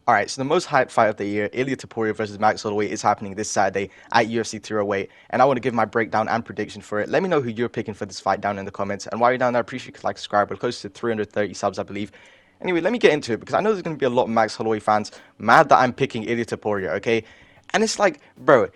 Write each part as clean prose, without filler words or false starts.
Alright, so the most hyped fight of the year, Ilia Topuria versus Max Holloway, is happening this Saturday at UFC 308, and I want to give my breakdown and prediction for it. Let me know who you're picking for this fight down in the comments, and while you're down there, I appreciate you like, subscribe. We're close to 330 subs, I believe. Anyway, let me get into it, because I know there's going to be a lot of Max Holloway fans mad that I'm picking Ilia Topuria, okay? And it's like, bro,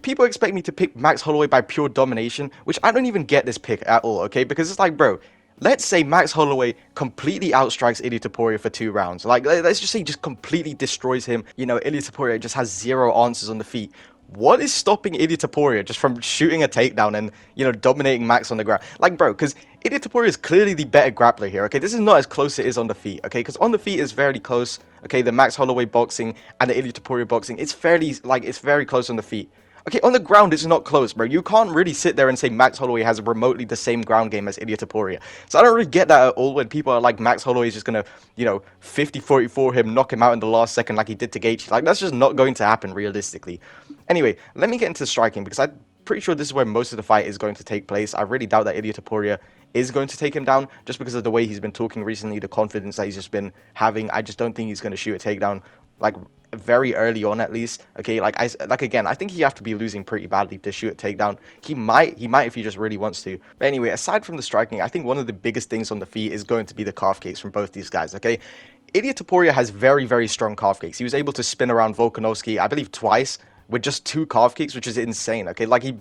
people expect me to pick Max Holloway by pure domination, which I don't even get this pick at all, okay? Because it's like, bro, let's say Max Holloway completely outstrikes Ilia Topuria for 2 rounds. Like, let's just say he just completely destroys him. You know, Ilia Topuria just has zero answers on the feet. What is stopping Ilia Topuria just from shooting a takedown and, you know, dominating Max on the ground? Like, bro, because Ilia Topuria is clearly the better grappler here, okay? This is not as close as it is on the feet, okay? Because on the feet is very close, okay? The Max Holloway boxing and the Ilia Topuria boxing, it's fairly, like, it's very close on the feet. Okay, on the ground, it's not close, bro. You can't really sit there and say Max Holloway has remotely the same ground game as Ilia Topuria. So I don't really get that at all when people are like, Max Holloway is just going to, you know, 50-44 him, knock him out in the last second like he did to Gaethje. Like, that's just not going to happen realistically. Anyway, let me get into the striking because I'm pretty sure this is where most of the fight is going to take place. I really doubt that Ilia Topuria is going to take him down just because of the way he's been talking recently, the confidence that he's just been having. I just don't think he's going to shoot a takedown, like, very early on at least. Okay, like again, I think he have to be losing pretty badly to shoot a takedown. He might if he just really wants to. But anyway, aside from the striking, I think one of the biggest things on the feet is going to be the calf kicks from both these guys. Okay, Ilia Topuria has very strong calf kicks. He was able to spin around Volkanovski, I believe twice, with just 2 calf kicks, which is insane. Okay, like you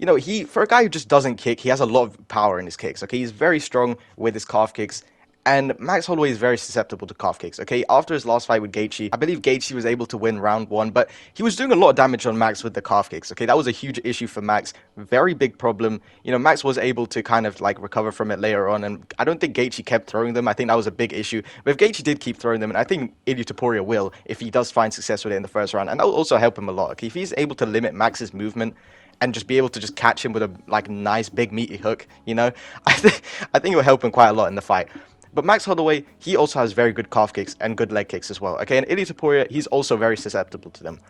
know, for a guy who just doesn't kick, he has a lot of power in his kicks. Okay, he's very strong with his calf kicks. And Max Holloway is very susceptible to calf kicks, okay? After his last fight with Gaethje, I believe Gaethje was able to win round 1, but he was doing a lot of damage on Max with the calf kicks, okay? That was a huge issue for Max, very big problem. You know, Max was able to kind of, like, recover from it later on, and I don't think Gaethje kept throwing them. I think that was a big issue. But if Gaethje did keep throwing them, and I think Ilia Topuria will, if he does find success with it in the first round, and that will also help him a lot, okay? If he's able to limit Max's movement, and just be able to just catch him with a, like, nice, big, meaty hook, you know? I think it will help him quite a lot in the fight. But Max Holloway, he also has very good calf kicks and good leg kicks as well. Okay, and Ilia Topuria, he's also very susceptible to them.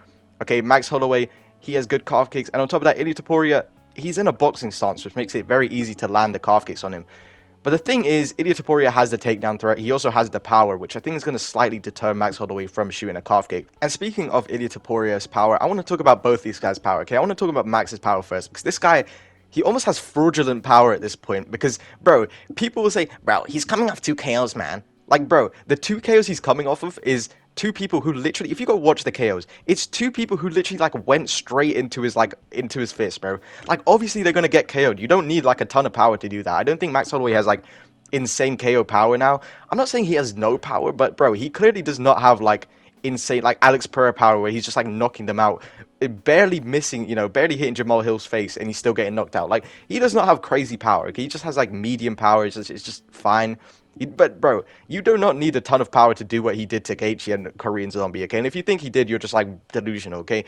Okay, Max Holloway, he has good calf kicks. And on top of that, Ilia Topuria, he's in a boxing stance, which makes it very easy to land the calf kicks on him. But the thing is, Ilia Topuria has the takedown threat. He also has the power, which I think is going to slightly deter Max Holloway from shooting a calf kick. And speaking of Ilia Topuria's power, I want to talk about both these guys' power. Okay, I want to talk about Max's power first, because this guy, he almost has fraudulent power at this point because, bro, people will say, bro, he's coming off 2 KOs, man. Like, bro, the 2 KOs he's coming off of is 2 people who literally, if you go watch the KOs, it's 2 people who literally, like, went straight into his, like, into his fist, bro. Like, obviously they're gonna get KO'd. You don't need, like, a ton of power to do that. I don't think Max Holloway has, like, insane KO power now. I'm not saying he has no power, but, bro, he clearly does not have, like, insane, like, Alex Pereira power where he's just, like, knocking them out, barely missing, you know, barely hitting Jamal Hill's face and he's still getting knocked out. Like, he does not have crazy power, okay? He just has, like, medium power. It's just fine. But, bro, you do not need a ton of power to do what he did to Gaethje and Korean Zombie, okay? And if you think he did, you're just, like, delusional, okay?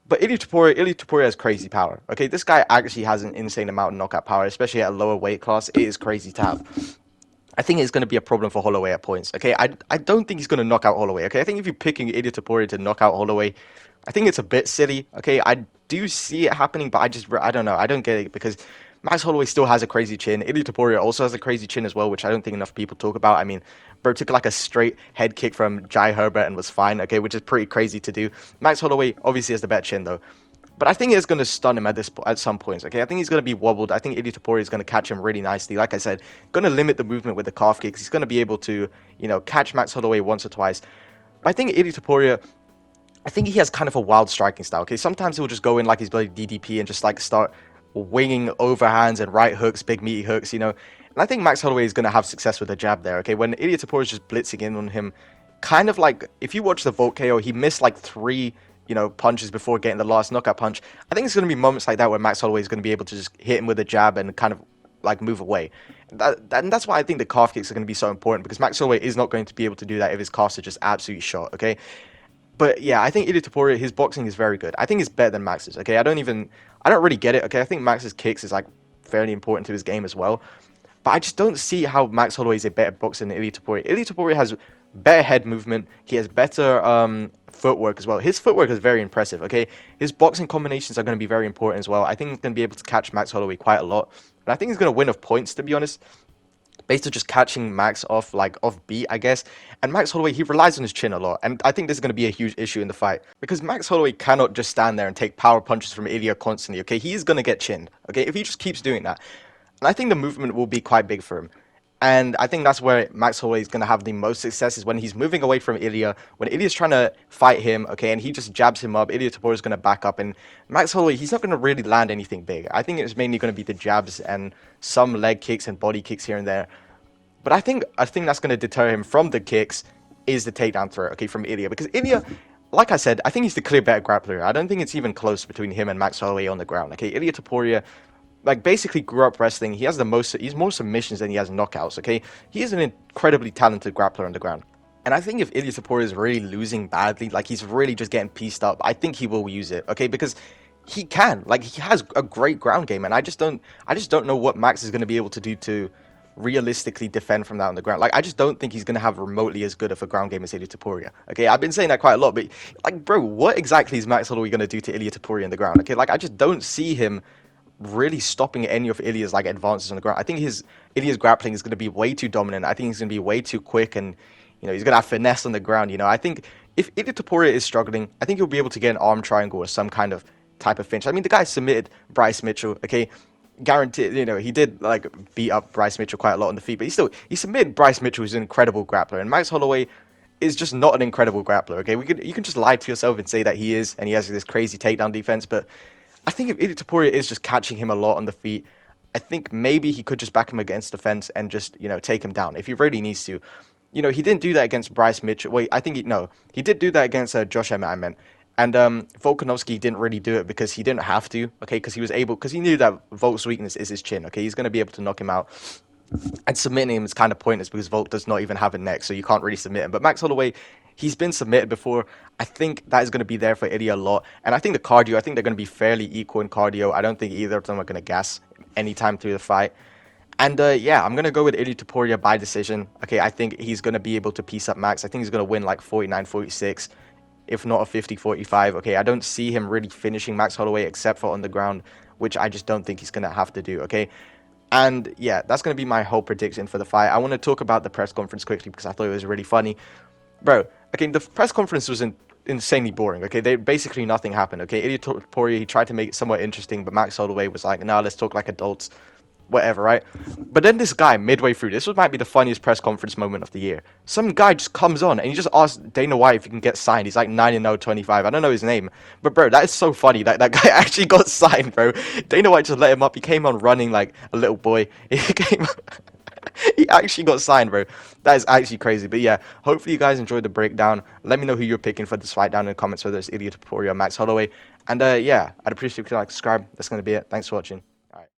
But Ilia Topuria has crazy power, okay? This guy actually has an insane amount of knockout power, especially at a lower weight class. It is crazy to have. I think it's going to be a problem for Holloway at points, okay? I don't think he's going to knock out Holloway, okay? I think if you're picking Ilia Topuria to knock out Holloway, I think it's a bit silly, okay? I do see it happening, but I don't know. I don't get it because Max Holloway still has a crazy chin. Ilia Topuria also has a crazy chin as well, which I don't think enough people talk about. I mean, bro took like a straight head kick from Jai Herbert and was fine, okay? Which is pretty crazy to do. Max Holloway obviously has the better chin, though. But I think it's going to stun him at some points, okay? I think he's going to be wobbled. I think Ilia Topuria is going to catch him really nicely. Like I said, going to limit the movement with the calf kicks. He's going to be able to, you know, catch Max Holloway once or twice. But I think Ilia Topuria, I think he has kind of a wild striking style, okay? Sometimes he'll just go in like he's bloody DDP and just, like, start winging overhands and right hooks, big meaty hooks, you know? And I think Max Holloway is going to have success with the jab there, okay? When Ilia Topuria is just blitzing in on him, kind of like, if you watch the Volt KO, he missed, like, 3... you know, punches before getting the last knockout punch. I think it's going to be moments like that where Max Holloway is going to be able to just hit him with a jab and kind of, like, move away. And that's why I think the calf kicks are going to be so important, because Max Holloway is not going to be able to do that if his calves are just absolutely shot, okay? But yeah, I think Ilia Topuria, his boxing is very good. I think it's better than Max's, okay? I don't really get it, okay? I think Max's kicks is, like, fairly important to his game as well. But I just don't see how Max Holloway is a better boxer than Ilia Topuria. Ilia Topuria has better head movement. He has better footwork as well. His footwork is very impressive, okay? His boxing combinations are going to be very important as well. I think he's going to be able to catch Max Holloway quite a lot. And I think he's going to win of points, to be honest. based on just catching Max off off beat, I guess. And Max Holloway, he relies on his chin a lot, and I think this is going to be a huge issue in the fight because Max Holloway cannot just stand there and take power punches from Ilia constantly. Okay, he is going to get chinned. Okay, if he just keeps doing that, and I think the movement will be quite big for him. And I think that's where Max Holloway is going to have the most success is when he's moving away from Ilia, when Ilia's trying to fight him, okay, and he just jabs him up. Ilia Topuria is going to back up, and Max Holloway, he's not going to really land anything big. I think it's mainly going to be the jabs and some leg kicks and body kicks here and there. But I think that's going to deter him from the kicks is the takedown threat, okay, from Ilia. Because Ilia, like I said, I think he's the clear better grappler. I don't think it's even close between him and Max Holloway on the ground. Okay, Ilia Topuria, basically grew up wrestling. He's more submissions than he has knockouts, okay? He is an incredibly talented grappler on the ground. And I think if Ilia Topuria is really losing badly, he's really just getting pieced up, I think he will use it, okay? Because he can. He has a great ground game, and I just don't know what Max is going to be able to do to realistically defend from that on the ground. I just don't think he's going to have remotely as good of a ground game as Ilia Topuria. Okay, I've been saying that quite a lot, but bro, what exactly is Max Holloway going to do to Ilia Topuria on the ground? Okay, I just don't see him really stopping any of Ilia's advances on the ground. I think Ilia's grappling is going to be way too dominant. I think he's going to be way too quick, and he's going to have finesse on the ground. I think if Ilia Topuria is struggling, I think he'll be able to get an arm triangle or some kind of type of finish. I mean, the guy submitted Bryce Mitchell. Okay, guaranteed. He did beat up Bryce Mitchell quite a lot on the feet, but he submitted Bryce Mitchell, who's an incredible grappler, and Max Holloway is just not an incredible grappler. Okay, you can just lie to yourself and say that he is, and he has this crazy takedown defense, but I think if Ilia Topuria is just catching him a lot on the feet, I think maybe he could just back him against the fence and just, take him down if he really needs to. He didn't do that against Bryce Mitchell. Wait, I think he did do that against Josh Emmett, I meant. And Volkanovski didn't really do it because he didn't have to, okay, because he knew that Volk's weakness is his chin, okay? He's going to be able to knock him out. And submitting him is kind of pointless because Volk does not even have a neck, so you can't really submit him. But Max Holloway, he's been submitted before. I think that is going to be there for Ilia a lot. And I think I think they're going to be fairly equal in cardio. I don't think either of them are going to gas anytime through the fight. And yeah, I'm going to go with Ilia Topuria by decision. Okay, I think he's going to be able to piece up Max. I think he's going to win 49-46, if not a 50-45. Okay, I don't see him really finishing Max Holloway except for on the ground, which I just don't think he's going to have to do, okay? And yeah, that's going to be my whole prediction for the fight. I want to talk about the press conference quickly because I thought it was really funny. Bro, okay, the press conference was insanely boring, okay? Basically nothing happened, okay? Ilia Topuria, he tried to make it somewhat interesting, but Max Holloway was like, nah, let's talk like adults. Whatever, right? But then this guy, midway through, might be the funniest press conference moment of the year. Some guy just comes on and he just asks Dana White if he can get signed. He's like 9-0-25. I don't know his name. But bro, that is so funny. That guy actually got signed, bro. Dana White just let him up. He came on running like a little boy. He actually got signed, bro. That is actually crazy. But yeah, hopefully you guys enjoyed the breakdown. Let me know who you're picking for this fight down in the comments, whether it's Ilia Topuria or Max Holloway. And yeah, I'd appreciate if you like, subscribe. That's going to be it. Thanks for watching.